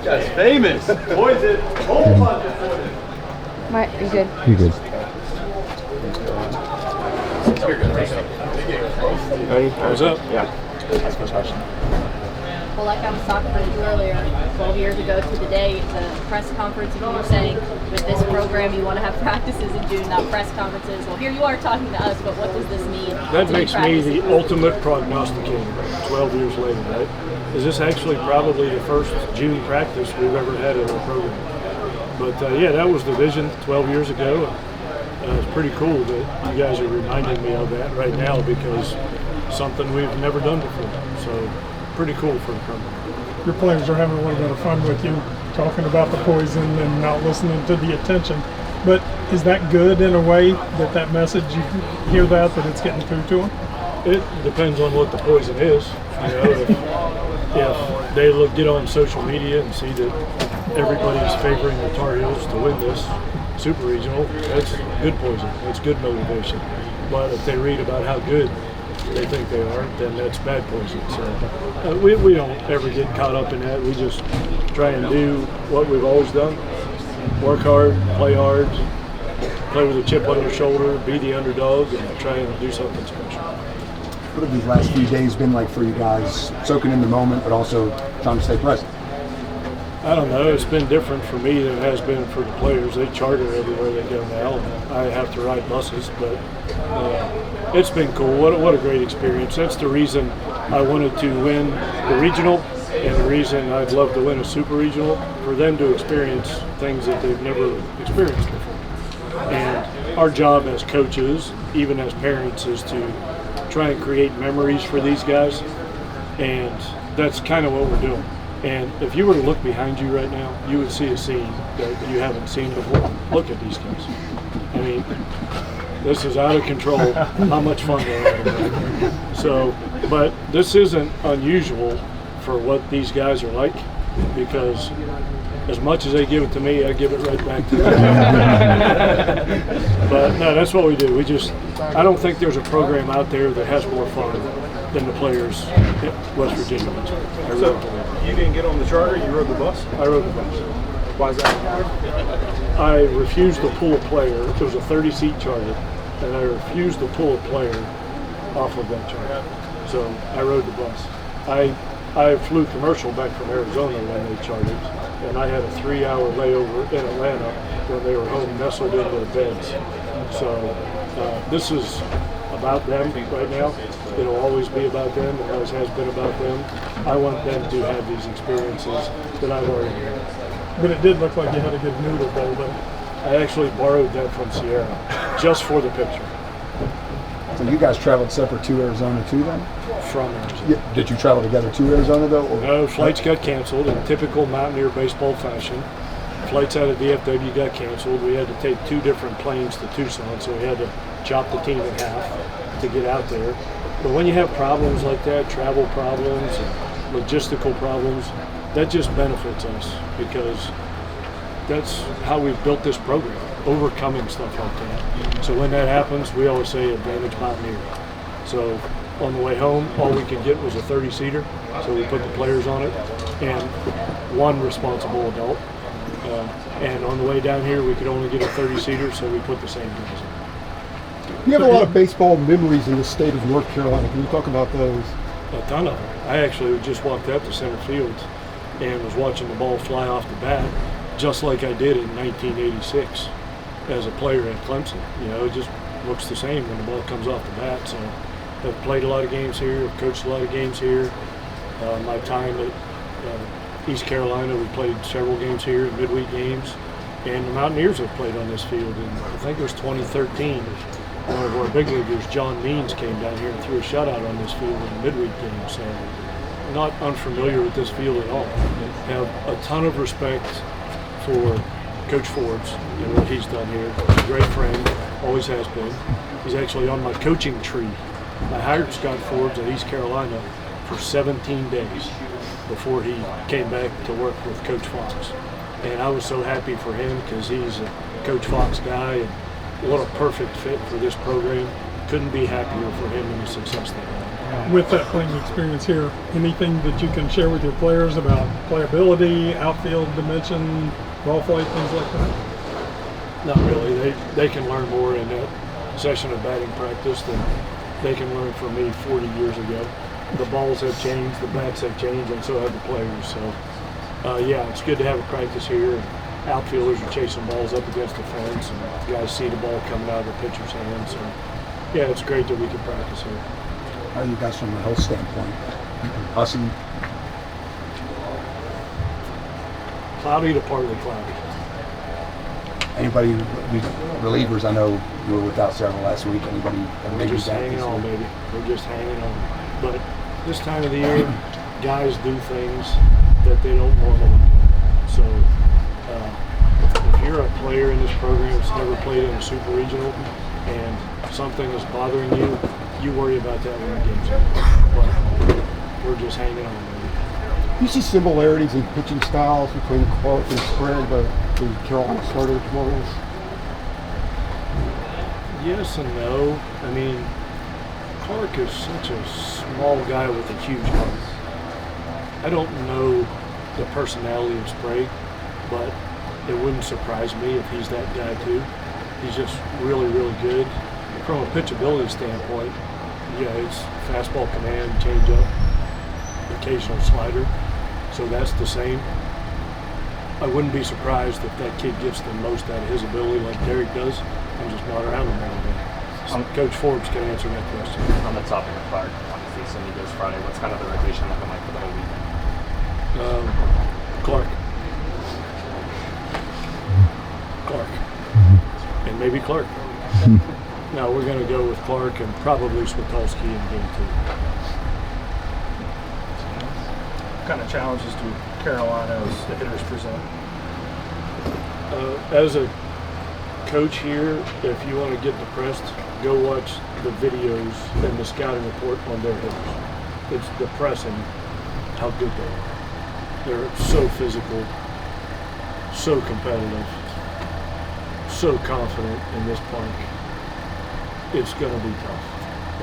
That's famous. Poison. Whole bunch of poison. You good? You're good. Ready? What's up? Yeah. That's my question. Well, like I was talking with you earlier, 12 years ago to the day, the press conference, you were saying with this program you want to have practices in June, not press conferences. Well, here you are talking to us, but what does this mean? That makes me the ultimate prognosticator 12 years later, right? Is this actually probably the first June practice we've ever had in our program? But yeah, that was the vision 12 years ago. It's pretty cool that you guys are reminding me of that right now because something we've never done before. So pretty cool for the company. Your players are having a little bit of fun with you, talking about the poison and not listening to the attention. But is that good in a way that message, you hear that it's getting through to them? It depends on what the poison is. You know, if they get on social media and see that everybody's favoring the Tar Heels to win this Super Regional, that's good poison. That's good motivation. But if they read about how good they think they are, then that's bad poison. So we don't ever get caught up in that. We just try and do what we've always done. Work hard, play hard, play with a chip on your shoulder, be the underdog, and try and do something special. What have these last few days been like for you guys, soaking in the moment, but also trying to stay present? I don't know. It's been different for me than it has been for the players. They charter everywhere they go now. I have to ride buses, but it's been cool. What a great experience. That's the reason I wanted to win the regional and the reason I'd love to win a super regional, for them to experience things that they've never experienced before. And our job as coaches, even as parents, is to try and create memories for these guys, and that's kind of what we're doing. And if you were to look behind you right now, you would see a scene that you haven't seen before. Look at these guys. I mean, this is out of control how much fun they're having. So, but this isn't unusual for what these guys are like, because as much as they give it to me, I give it right back to them. But no, that's what we do. I don't think there's a program out there that has more fun than the players at West Virginia. So you didn't get on the charter, you rode the bus? I rode the bus. Why is that? I refused to pull a player. It was a 30-seat charter, and I refused to pull a player off of that charter. So I rode the bus. I flew commercial back from Arizona when they chartered, and I had a 3-hour layover in Atlanta when they were home nestled in their beds. So this is about them right now. It'll always be about them. It always has been about them. I want them to have these experiences that I've already had. But it did look like you had a good noodle bowl though. I actually borrowed that from Sierra, just for the picture. So you guys traveled separate to Arizona too then? From Arizona. Yeah. Did you travel together to Arizona though? Or? No, flights got canceled in typical Mountaineer baseball fashion. Flights out of DFW got canceled. We had to take 2 different planes to Tucson, so we had to chop the team in half to get out there. But when you have problems like that, travel problems, and logistical problems, that just benefits us, because that's how we've built this program, overcoming stuff like that. So when that happens, we always say advantage Mountaineer. So on the way home, all we could get was a 30-seater, so we put the players on it, and 1 responsible adult. And on the way down here, we could only get a 30-seater, so we put the same guys on. You have a lot of baseball memories in the state of North Carolina. Can you talk about those? A ton of them. I actually just walked out to center field and was watching the ball fly off the bat, just like I did in 1986 as a player at Clemson. You know, it just looks the same when the ball comes off the bat. So I've played a lot of games here, I've coached a lot of games here. My time at East Carolina, we played several games here, midweek games, and the Mountaineers have played on this field. And I think it was 2013. One of our big leaguers, John Means, came down here and threw a shutout on this field in a midweek game. So I'm not unfamiliar with this field at all. Have a ton of respect for Coach Forbes and what he's done here. He's a great friend, always has been. He's actually on my coaching tree. I hired Scott Forbes at East Carolina for 17 days before he came back to work with Coach Fox. And I was so happy for him, because he's a Coach Fox guy, and what a perfect fit for this program. Couldn't be happier for him and the success they had. with that playing experience here, anything that you can share with your players about playability, outfield dimension, ball flight, things like that? Not really. They can learn more in that session of batting practice than they can learn from me 40 years ago. The balls have changed, the bats have changed, and so have the players. So, yeah, it's good to have a practice here. Outfielders are chasing balls up against the fence, and guys see the ball coming out of the pitcher's hands. So, yeah, it's great that we can practice here. How are you guys from a health standpoint? Hussey, Cloudy to partly cloudy. anybody, relievers, I know you were without several last week. Anybody We're maybe just back hanging this on, week? baby. We're just hanging on. But this time of the year, guys do things that they don't normally do. So if you're a player in this program that's never played in a super regional and something is bothering you, you worry about that when the game's over. But we're just hanging on, baby. You see similarities in pitching styles between Clark and Sprague, but the Carolina starter tomorrow. Yes and no. I mean, Clark is such a small guy with a huge heart. I don't know the personality of Sprague, but it wouldn't surprise me if he's that guy too. He's just really, really good. From a pitchability standpoint, yeah, it's fastball, command, changeup, occasional slider. So that's the same. I wouldn't be surprised if that kid gets the most out of his ability like Derek does. I'm just not around him every day. So Coach Forbes can answer that question. On the topic of Clark, obviously, so he goes Friday. What's kind of the rotation looking like for the whole week? Clark. And maybe Clark. No, we're going to go with Clark and probably Switolski in game 2. What kind of challenges do Carolina's hitters present? As a coach here, if you want to get depressed, go watch the videos and the scouting report on their hitters. It's depressing how good they are. They're so physical, so competitive, so confident in this park. It's going to be tough.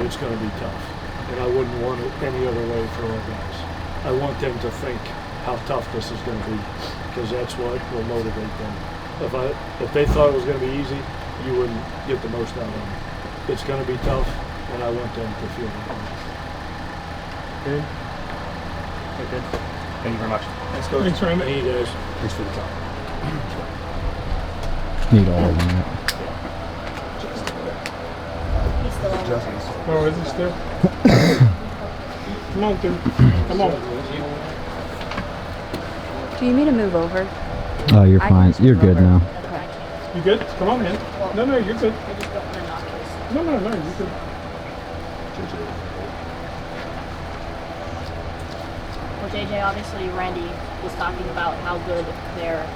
It's going to be tough. And I wouldn't want it any other way for our guys. I want them to think how tough this is going to be, because that's what will motivate them. If they thought it was going to be easy, you wouldn't get the most out of them. It's going to be tough, and I want them to feel it. Good. Good. Thank you very much. Thanks, Coach. Thanks, Randy. Hey, guys. Thanks for the time. Need all of that. He's still on. Justin's. Oh, is he still? Come on, dude. Come on. Do you need to move over? Oh, you're fine. You're good now. Okay. You good? Come on, man. No, you're good. I just don't want to knock this. No, you're good. Well, JJ, obviously Randy was talking about how good their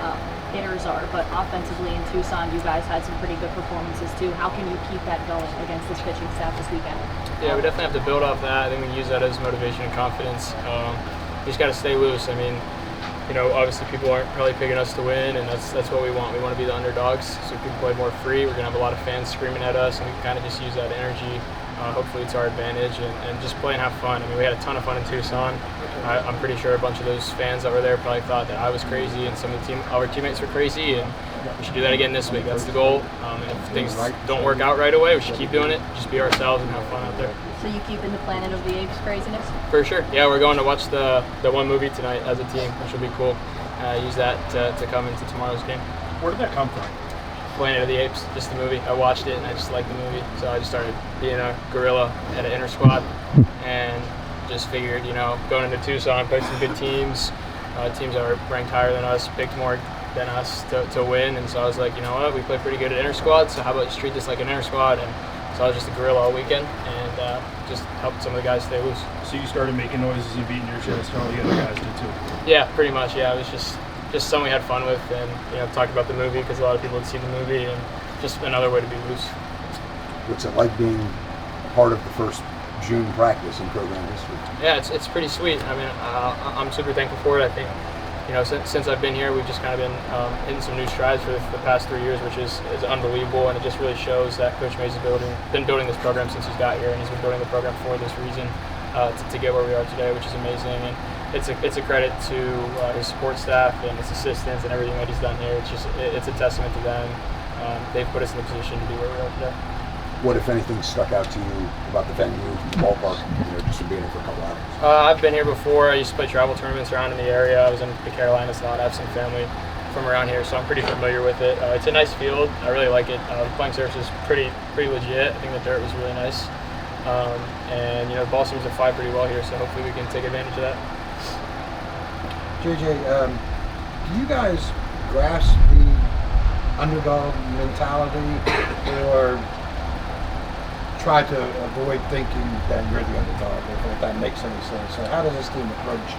hitters are, but offensively in Tucson, you guys had some pretty good performances too. How can you keep that going against this pitching staff this weekend? Yeah, we definitely have to build off that. I think we can use that as motivation and confidence. We just got to stay loose. I mean, you know, obviously people aren't probably picking us to win, and that's what we want. We want to be the underdogs, so we can play more free. We're going to have a lot of fans screaming at us, and we can kind of just use that energy, hopefully to our advantage, and just play and have fun. I mean, we had a ton of fun in Tucson. I'm pretty sure a bunch of those fans that were there probably thought that I was crazy and some of our teammates were crazy, and we should do that again this week. That's the goal. And if things don't work out right away, we should keep doing it, just be ourselves and have fun out there. So you keep in the Planet of the Apes craziness? For sure. Yeah, we're going to watch the one movie tonight as a team, which will be cool. Use that to come into tomorrow's game. Where did that come from? Planet of the Apes, just the movie. I watched it and I just liked the movie, so I just started being a gorilla at an inter squad, and just figured, you know, going into Tucson, played some good teams, teams that were ranked higher than us, picked more than us to win, and so I was like, you know what, we play pretty good at inter squad, so how about just treat this like an inter squad? And so I was just a gorilla all weekend, and just helped some of the guys stay loose. So you started making noises and beating your chest, and all the other guys did too. Yeah, pretty much. Yeah, it was just something we had fun with, and you know, talked about the movie because a lot of people had seen the movie, and just another way to be loose. What's it like being part of the first June practice in program history? Yeah, it's pretty sweet. I mean, I'm super thankful for it. I think, you know, since I've been here, we've just kind of been hitting some new strides for the past 3 years, which is unbelievable, and it just really shows that Coach Mays has been building this program since he's got here, and he's been building the program for this reason. to get where we are today, which is amazing. And it's a credit to his support staff and his assistants and everything that he's done here. It's a testament to them. They've put us in the position to be where we are today. What, if anything, stuck out to you about the venue, the ballpark, just from being here for a couple hours? I've been here before. I used to play travel tournaments around in the area. I was in the Carolinas a lot. I have some family from around here, so I'm pretty familiar with it. It's a nice field. I really like it. The playing surface is pretty legit. I think the dirt was really nice. And the ball seems to fly pretty well here, so hopefully we can take advantage of that. JJ, do you guys grasp the underdog mentality, or try to avoid thinking that you're the underdog, if that makes any sense? So how does this team approach?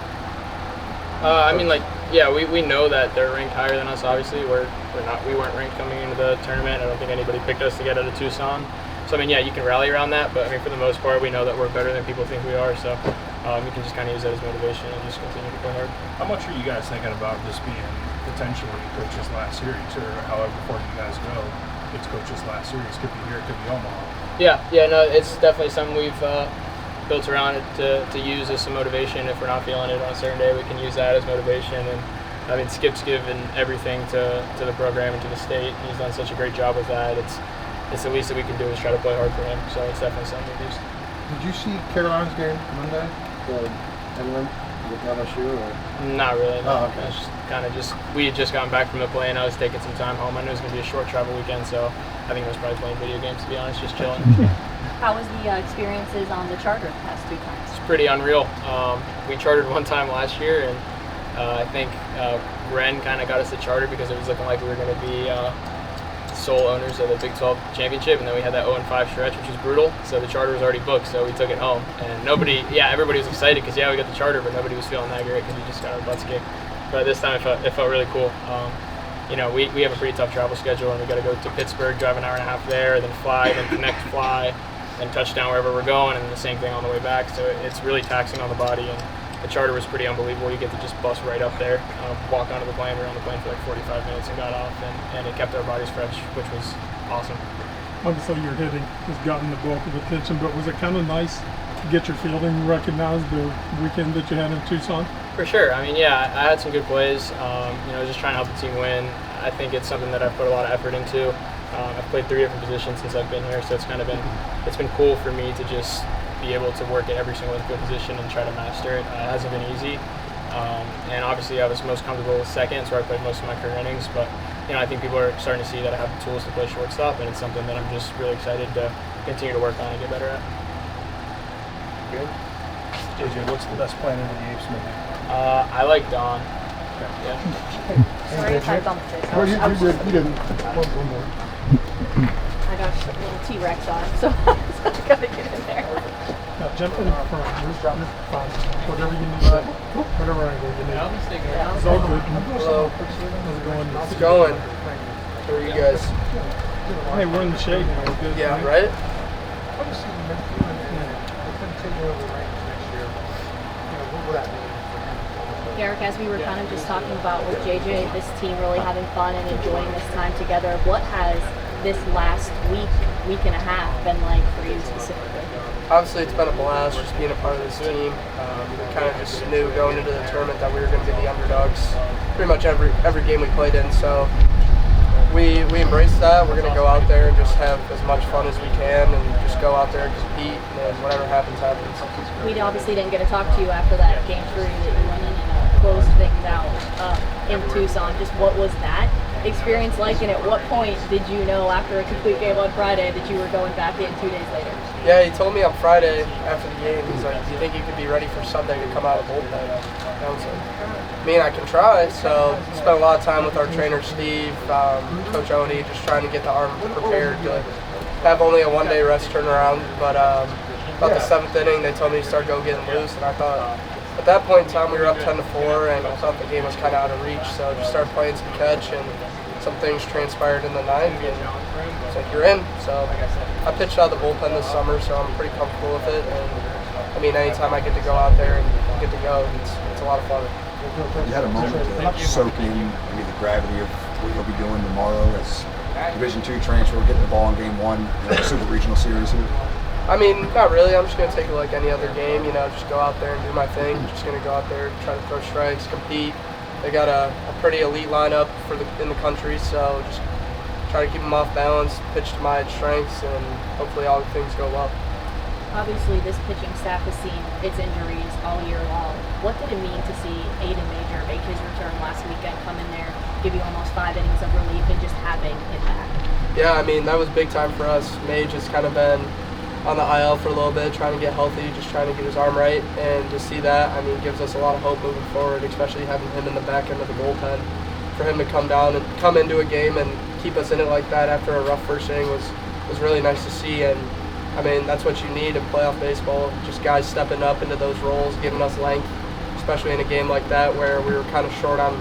We know that they're ranked higher than us. Obviously, we weren't ranked coming into the tournament. I don't think anybody picked us to get out of Tucson. So you can rally around that, but for the most part, we know that we're better than people think we are. So we can just kind of use that as motivation and just continue to play hard. How much are you guys thinking about this being potentially coach's last series, or however far you guys go? It's coach's last series. Could be here, could be Omaha. No, it's definitely something we've built around it to use as some motivation. If we're not feeling it on a certain day, we can use that as motivation. And Skip's given everything to the program and to the state. He's done such a great job with that. It's the least that we can do is try to play hard for him. So it's definitely something we've used. Did you see Carolina's game Monday? Inland with LSU? Or? Not really. No. Oh, okay. We had just gotten back from the play, and I was taking some time home. I knew it was going to be a short travel weekend, so I think I was probably playing video games, to be honest, just chilling. How was the experiences on the charter the past 2 times? It's pretty unreal. We chartered one time last year, and I think Ren kind of got us the charter because it was looking like we were going to be sole owners of the Big 12 championship, and then we had that 0-5 stretch, which was brutal. So the charter was already booked, so we took it home. And everybody was excited because we got the charter, but nobody was feeling that great because we just got our butts kicked. But this time it felt really cool. We have a pretty tough travel schedule, and we got to go to Pittsburgh, drive an hour and a half there, then fly, then connect, fly, then touchdown wherever we're going, and the same thing on the way back. So it's really taxing on the body, and the charter was pretty unbelievable. You get to just bust right up there, walk onto the plane. We were on the plane for like 45 minutes and got off, and it kept our bodies fresh, which was awesome. Obviously, your hitting has gotten the bulk of attention, but was it kind of nice to get your fielding recognized the weekend that you had in Tucson? For sure. I had some good plays. Just trying to help the team win. I think it's something that I've put a lot of effort into. I've played 3 different positions since I've been here, so it's been cool for me to just be able to work at every single infield position and try to master it. It hasn't been easy, and obviously I was most comfortable with second, so I played most of my career innings. But I think people are starting to see that I have the tools to play shortstop, and it's something that I'm just really excited to continue to work on and get better at. Good. JJ, what's the best Planet of the Apes movie? I like Dawn. Okay. Yeah. Sorry if I bumped this. Well, you didn't. One more. I got a little T-Rex on it, so I gotta get in there. Now, jump in front. You're fine. Whatever you need. Whatever angle you need. It's all good. Hello. How's it going? How's it going? How are you guys? Hey, we're in the shade now. We're good. Yeah, right? Derek, as we were kind of just talking about with JJ, this team really having fun and enjoying this time together, what has this last week and a half been like for you specifically? Obviously, it's been a blast just being a part of this team. We kind of just knew going into the tournament that we were going to be the underdogs pretty much every game we played in. So we embraced that. We're going to go out there and just have as much fun as we can and just go out there and compete, and whatever happens, happens. We obviously didn't get to talk to you after that game 3 that you went in and closed things out in Tucson. Just what was that experience like, and at what point did you know after a complete game on Friday that you were going back in 2 days later? Yeah, he told me on Friday after the game, he's like, do you think you could be ready for Sunday to come out of bullpen? And I was like, I can try. So spent a lot of time with our trainer Steve, Coach Oni, just trying to get the arm prepared to have only a 1-day rest turnaround. But about the 7th inning, they told me to start getting loose, and I thought at that point in time we were up 10-4, and I thought the game was kind of out of reach. So just started playing some catch, and some things transpired in the 9th, and it's like, you're in. So I pitched out of the bullpen this summer, so I'm pretty comfortable with it. And anytime I get to go out there and get to go, it's a lot of fun. You had a moment to soak in maybe the gravity of what you'll be doing tomorrow as Division II transfer, getting the ball in Game 1, Super Regional Series here. I mean, not really. I'm just going to take it like any other game, you know, just go out there and do my thing. Just going to go out there, try to throw strikes, compete. They got a pretty elite lineup in the country, so just try to keep them off balance, pitch to my strengths, and hopefully all things go well. Obviously, this pitching staff has seen its injuries all year long. What did it mean to see Aiden Major make his return last weekend, come in there, give you almost 5 innings of relief, and just having him back? Yeah, I mean, that was big time for us. Mage has kind of been on the IL for a little bit, trying to get healthy, just trying to get his arm right, and to see that, I mean, gives us a lot of hope moving forward, especially having him in the back end of the bullpen. For him to come into a game and keep us in it like that after a rough first inning was really nice to see. And I mean, that's what you need in playoff baseball, just guys stepping up into those roles, giving us length, especially in a game like that where we were kind of short on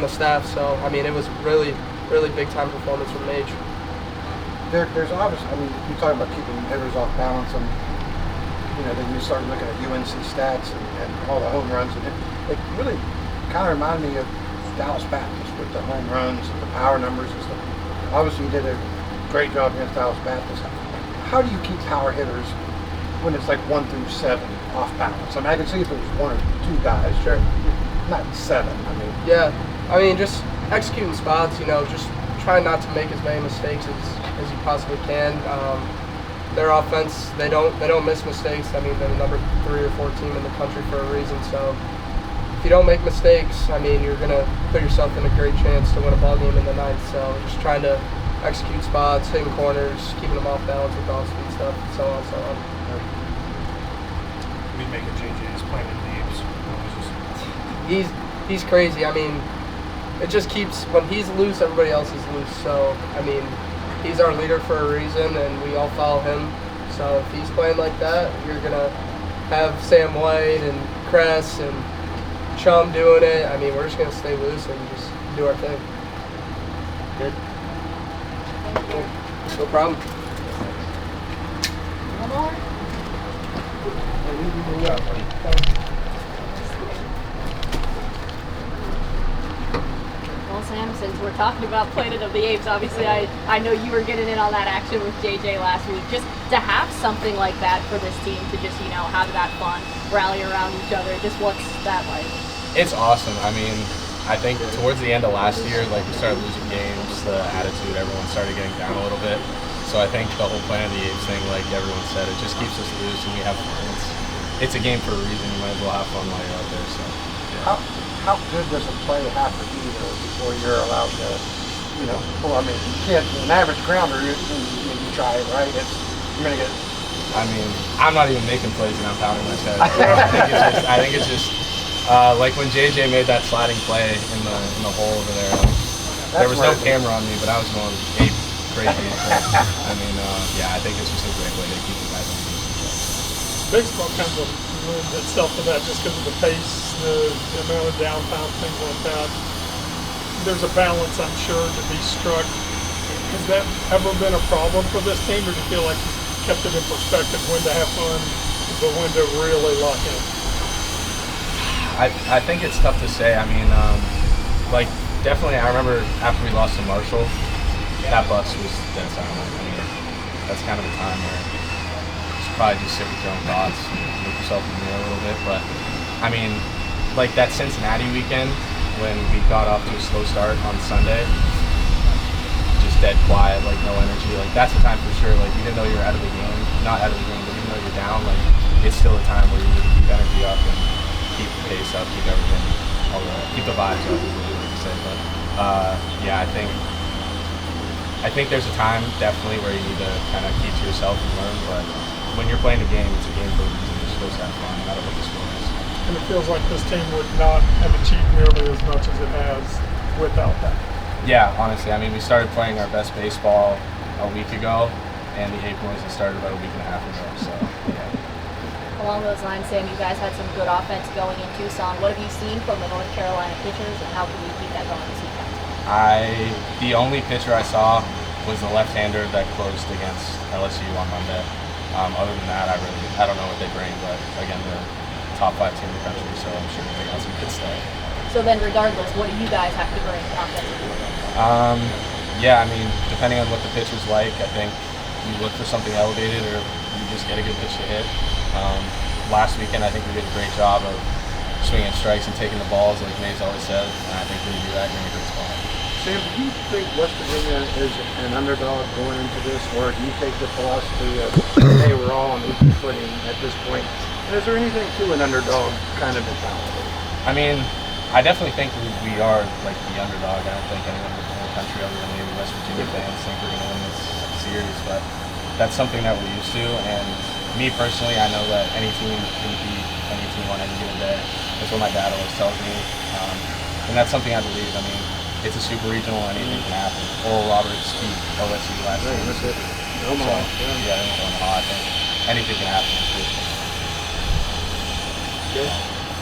the staff. So I mean, it was really big time performance from Mage. There's obviously, I mean, you talk about keeping hitters off balance, and you know, then you start looking at UNC stats and all the home runs, and it really kind of reminded me of Dallas Baptist with the home runs and the power numbers and stuff. Obviously, you did a great job against Dallas Baptist. How do you keep power hitters when it's like 1 through 7 off balance? I mean, I can see if it was 1 or 2 guys, sure, not 7. I mean, yeah, I mean, just executing spots. You know, just trying not to make as many mistakes as you possibly can. Their offense, they don't miss mistakes. I mean, they're the number 3 or 4 team in the country for a reason. So if you don't make mistakes, I mean, you're gonna put yourself in a great chance to win a ball game in the 9th. So just trying to execute spots, hitting corners, keeping them off balance with off-speed stuff, so on and so on. We making JJ's planted leaves. He's crazy. I mean, it just keeps, when he's loose, everybody else is loose. So, I mean, he's our leader for a reason, and we all follow him. So if he's playing like that, you're going to have Sam White and Kress and Chum doing it. I mean, we're just going to stay loose and just do our thing. Good. No problem. One more? Well, Sam, since we're talking about Planet of the Apes, obviously I know you were getting in on that action with JJ last week. Just to have something like that for this team to just, you know, have that fun, rally around each other, just what's that like? It's awesome. I mean, I think towards the end of last year, like, we started losing games, the attitude, everyone started getting down a little bit. So I think the whole Planet of the Apes thing, like everyone said, it just keeps us loose and we have fun. It's a game for a reason. You might as well have fun while you're out there. So yeah. How good does a play have to be though before you're allowed to, you know? Well, I mean, you can't. An average grounder, you try it, right? You're gonna get. I mean, I'm not even making plays and I'm pounding my chest. I think it's just like when JJ made that sliding play in the hole over there. Like, there was no camera on me, but I was going ape crazy. I mean, yeah, I think it's just a great way to keep the guys on. Baseball kind of lends itself to that just because of the pace, the amount of downtime, things like that. There's a balance, I'm sure, to be struck. Has that ever been a problem for this team, or do you feel like you kept it in perspective when to have fun, but when to really lock in? I think it's tough to say. I mean, like, definitely, I remember after we lost to Marshall, that bus was dead silent. I mean, that's kind of the time where probably just sit with your own thoughts and look yourself in the mirror a little bit. But I mean, like that Cincinnati weekend when we got off to a slow start on Sunday, just dead quiet, like no energy. Like that's the time for sure. Like even though you're out of the game, not out of the game, but even though you're down, like it's still a time where you need to keep energy up and keep the pace up, keep everything, keep the vibes up. Is what you like to say. But yeah, I think there's a time definitely where you need to kind of keep to yourself and learn, but when you're playing a game, it's a game for a reason. You're supposed to have fun, no matter what the score is. And it feels like this team would not have achieved nearly as much as it has without that. Yeah, honestly. I mean, we started playing our best baseball a week ago, and the Ape Boys started about a week and a half ago, so yeah. Along those lines, Sam, you guys had some good offense going in Tucson. What have you seen from the North Carolina pitchers, and how can you keep that going this weekend? The only pitcher I saw was the left-hander that closed against LSU on Monday. Other than that, I don't know what they bring, but again, the top 5 team in the country, so I'm sure they got some good stuff. So then, regardless, what do you guys have to bring offensively? Yeah, I mean, depending on what the pitcher's like, I think you look for something elevated or you just get a good pitch to hit. Last weekend, I think we did a great job of swinging strikes and taking the balls, like Mays always said. And I think when you do that, you're in a good spot. Sam, do you think West Virginia is an underdog going into this, or do you take the philosophy of, hey, we're all on equal footing at this point? And is there anything to an underdog kind of mentality? I mean, I definitely think we are like the underdog. I don't think anyone in the country other than maybe West Virginia fans think we're going to win this series, but that's something that we're used to. And me personally, I know that any team can beat any team on any given day. That's what my dad always tells me, and that's something I believe. I mean, it's a super regional, anything can happen. Oral Roberts beat OSU last year. Yeah, I think anything can happen. Good.